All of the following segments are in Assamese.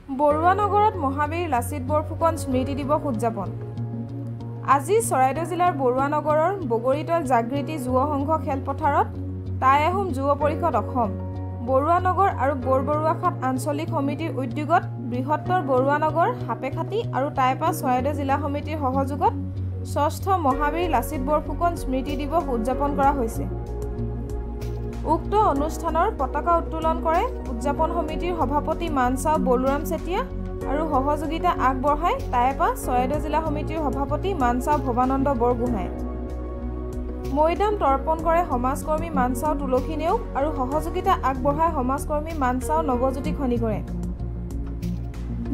বৰুৱা নগৰত মহাবীৰ লাচিত বৰফুকন স্মৃতি দিৱস উদযাপন। আজি চৰাইদেউ জিলাৰ বৰুৱা নগৰৰ বগৰীতল জাগৃতি যুৱ সংঘ খেলপথাৰত টাই আহোম যুৱ পৰিষদ অসম, বৰুৱা নগৰ আৰু বৰবৰুৱাঘাট আঞ্চলিক সমিতিৰ উদ্যোগত বৃহত্তৰ বৰুৱা নগৰ, সাপেখাতি আৰু টাইপা চৰাইদেউ জিলা সমিতিৰ সহযোগত ষষ্ঠ মহাবীৰ লাচিত বৰফুকন স্মৃতি দিৱস উদযাপন কৰা হৈছে। উক্ত অনুষ্ঠানৰ পতাকা উত্তোলন কৰে উদযাপন সমিতিৰ সভাপতি মানচাও বলুৰাম চেতিয়া আৰু সহযোগিতা আগবঢ়ায় টাইপা চৰাইদেউ জিলা সমিতিৰ সভাপতি মানচাও ভৱানন্দ বৰগোহাঁই। মৈদাম তৰ্পণ কৰে সমাজকৰ্মী মানচাও তুলসী নেওগ আৰু সহযোগিতা আগবঢ়ায় সমাজকৰ্মী মানচাও নৱজ্যোতি খনিকৰে।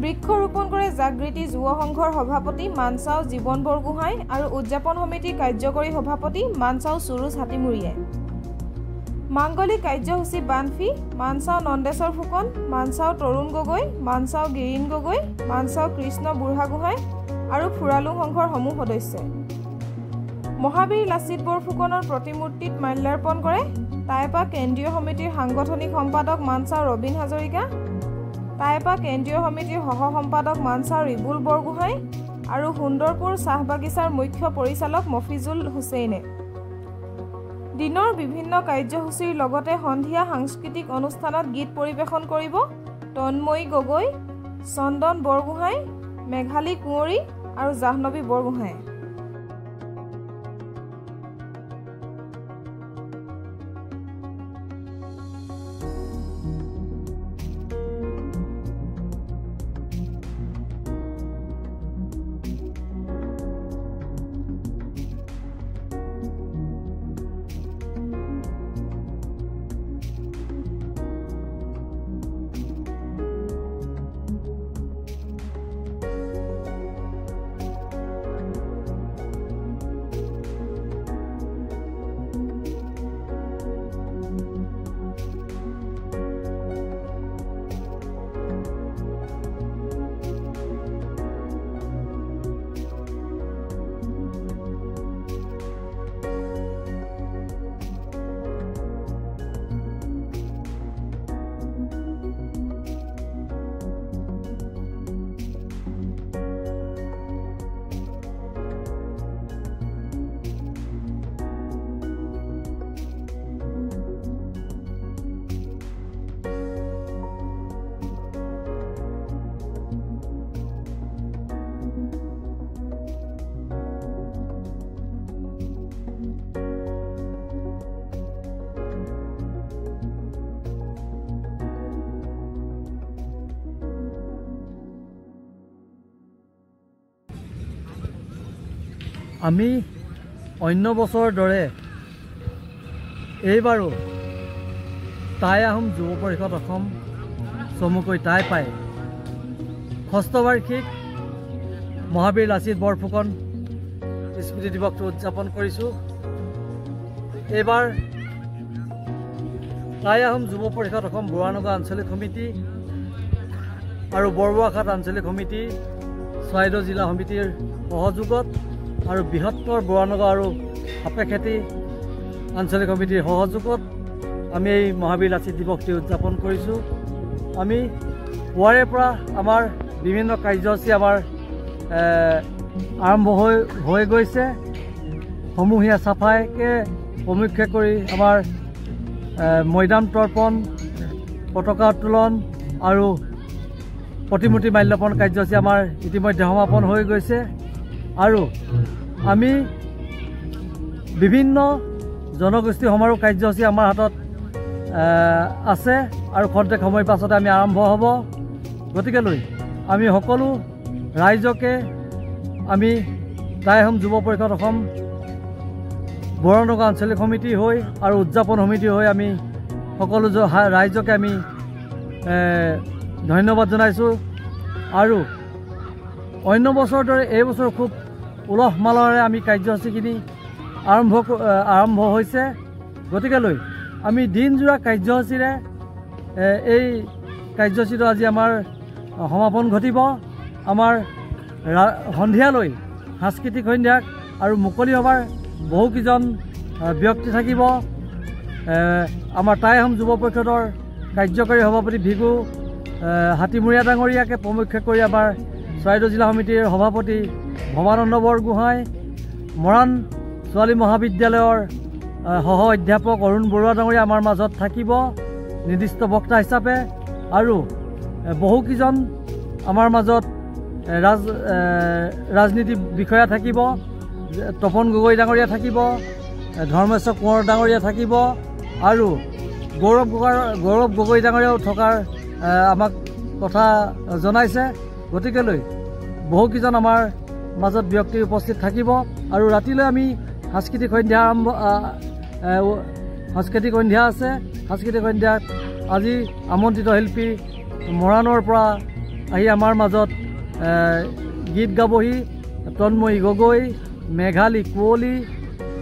বৃক্ষ ৰোপণ কৰে জাগৃতি যুৱ সংঘৰ সভাপতি মানচাও জীৱন বৰগোহাঁই আৰু উদযাপন সমিতিৰ কাৰ্যকৰী সভাপতি মানচাও সুৰুজ হাতীমুৰিয়ে। মাংগলিক কাৰ্যসূচী বানফি মানচাও নন্দেশ্বৰ ফুকন, মানচাও তৰুণ গগৈ, মানচাও গিৰীন গগৈ, মানচাও কৃষ্ণ বুঢ়াগোহাঁই আৰু ফুৰালুং সংঘৰ সমূহ সদস্যই। মহাবীৰ লাচিত বৰফুকনৰ প্ৰতিমূৰ্তিত মাল্যাৰ্পণ কৰে টাইপা কেন্দ্ৰীয় সমিতিৰ সাংগঠনিক সম্পাদক মানচাও ৰবীন হাজৰিকা, টাইপা কেন্দ্ৰীয় সমিতিৰ সহ সম্পাদক মানচাও ৰিবুল বৰগোহাঁই আৰু সুন্দৰপুৰ চাহ বাগিচাৰ মুখ্য পৰিচালক মফিজুল হুছেইনে। দিনৰ বিভিন্ন কাৰ্যসূচীৰ লগতে সন্ধিয়া সাংস্কৃতিক অনুষ্ঠানত গীত পৰিৱেশন কৰিব তন্ময়ী গগৈ, চন্দন বৰগোহাঁই, মেঘালী কুঁৱৰী আৰু জাহ্নৱী বৰগোহাঁই। আমি অন্য বছৰৰ দৰে এইবাৰো টাই আহোম যুৱ পৰিষদ অসম চমুকৈ টাইপাই ষষ্ঠ বাৰ্ষিক মহাবীৰ লাচিত বৰফুকন স্মৃতি দিৱসটো উদযাপন কৰিছোঁ। এইবাৰ টাই আহোম যুৱ পৰিষদ অসম বৰুৱা নগৰ আঞ্চলিক সমিতি আৰু বৰবৰুৱাঘাট আঞ্চলিক সমিতি চৰাইদেউ জিলা সমিতিৰ সহযোগত আৰু বৃহত্তৰ বৰুৱা নগৰ আৰু সাপেখাতি আঞ্চলিক সমিতিৰ সহযোগত আমি এই মহাবীৰ লাচিত দিৱসটি উদযাপন কৰিছোঁ। আমি পুৱাৰে পৰা আমাৰ বিভিন্ন কাৰ্যসূচী আমাৰ আৰম্ভ হৈ গৈছে। সমূহীয়া চাফাইকে প্ৰমুখ্য কৰি আমাৰ মৈদাম তৰ্পণ, পতাকা উত্তোলন আৰু প্ৰতিমূৰ্তি মাল্যাৰ্পণ কাৰ্যসূচী আমাৰ ইতিমধ্যে সমাপন হৈ গৈছে আৰু আমি বিভিন্ন জনগোষ্ঠী সমাৰোহ কাৰ্যসূচী আমাৰ হাতত আছে আৰু খন্তেক সময়ৰ পাছতে আমি আৰম্ভ হ'ব। গতিকেলৈ আমি সকলো ৰাইজকে আমি টাই আহোম যুৱ পৰিষদ অসম বৰুৱা নগৰ আঞ্চলিক সমিতি হৈ আৰু উদযাপন সমিতি হৈ আমি সকলো ৰাইজকে আমি ধন্যবাদ জনাইছোঁ। আৰু অন্য বছৰৰ দৰে এই বছৰ খুব উলহ মালহেৰে আমি কাৰ্যসূচীখিনি আৰম্ভ হৈছে। গতিকেলৈ আমি দিনজোৰা কাৰ্যসূচীৰে এই কাৰ্যসূচীটো আজি আমাৰ সমাপন ঘটিব। আমাৰ সন্ধিয়ালৈ সাংস্কৃতিক সন্ধ্যাক আৰু মুকলি সভাৰ বহুকেইজন ব্যক্তি থাকিব। আমাৰ টাই আহোম যুৱ পৰিষদৰ কাৰ্যকৰী সভাপতি ভিগু হাতীমূৰীয়া ডাঙৰীয়াকে প্ৰমুখ্য কৰি আমাৰ চৰাইদেউ জিলা সমিতিৰ সভাপতি ভৱানন্দ বৰগোহাঁই, মৰাণ ছোৱালী মহাবিদ্যালয়ৰ সহ অধ্যাপক অৰুণ বৰুৱা ডাঙৰীয়া আমাৰ মাজত থাকিব নিৰ্দিষ্ট বক্তা হিচাপে, আৰু বহুকেইজন আমাৰ মাজত ৰাজনীতি বিষয়া থাকিব। তপন গগৈ ডাঙৰীয়া থাকিব, ধৰ্মেশ্বৰ কোঁৱৰ ডাঙৰীয়া থাকিব, আৰু গৌৰৱ গগৈ ডাঙৰীয়াও থকাৰ আমাক কথা জনাইছে। গতিকেলৈ বহুকেইজন আমাৰ মাজত ব্যক্তি উপস্থিত থাকিব, আৰু ৰাতিলৈ আমি সাংস্কৃতিক সন্ধ্যা আছে। সাংস্কৃতিক সন্ধ্যাত আজি আমন্ত্ৰিত শিল্পী মৰাণৰ পৰা আহি আমাৰ মাজত গীত গাবহি তন্ময়ী গগৈ, মেঘালী কুঁৱলী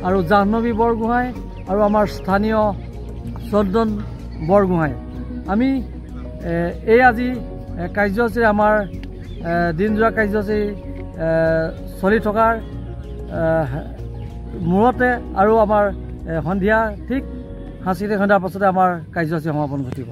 আৰু জাহ্নৱী বৰগোহাঁই আৰু আমাৰ স্থানীয় চন্দন বৰগোহাঁই। আমি এই আজি কাৰ্যসূচী আমাৰ দিনজোৰা কাৰ্যসূচী চলি থকাৰ মূৰতে আৰু আমাৰ সন্ধিয়া ঠিক সাংস্কৃতিক সন্ধ্যাৰ পাছতে আমাৰ কাৰ্যসূচী সমাপন ঘটিব।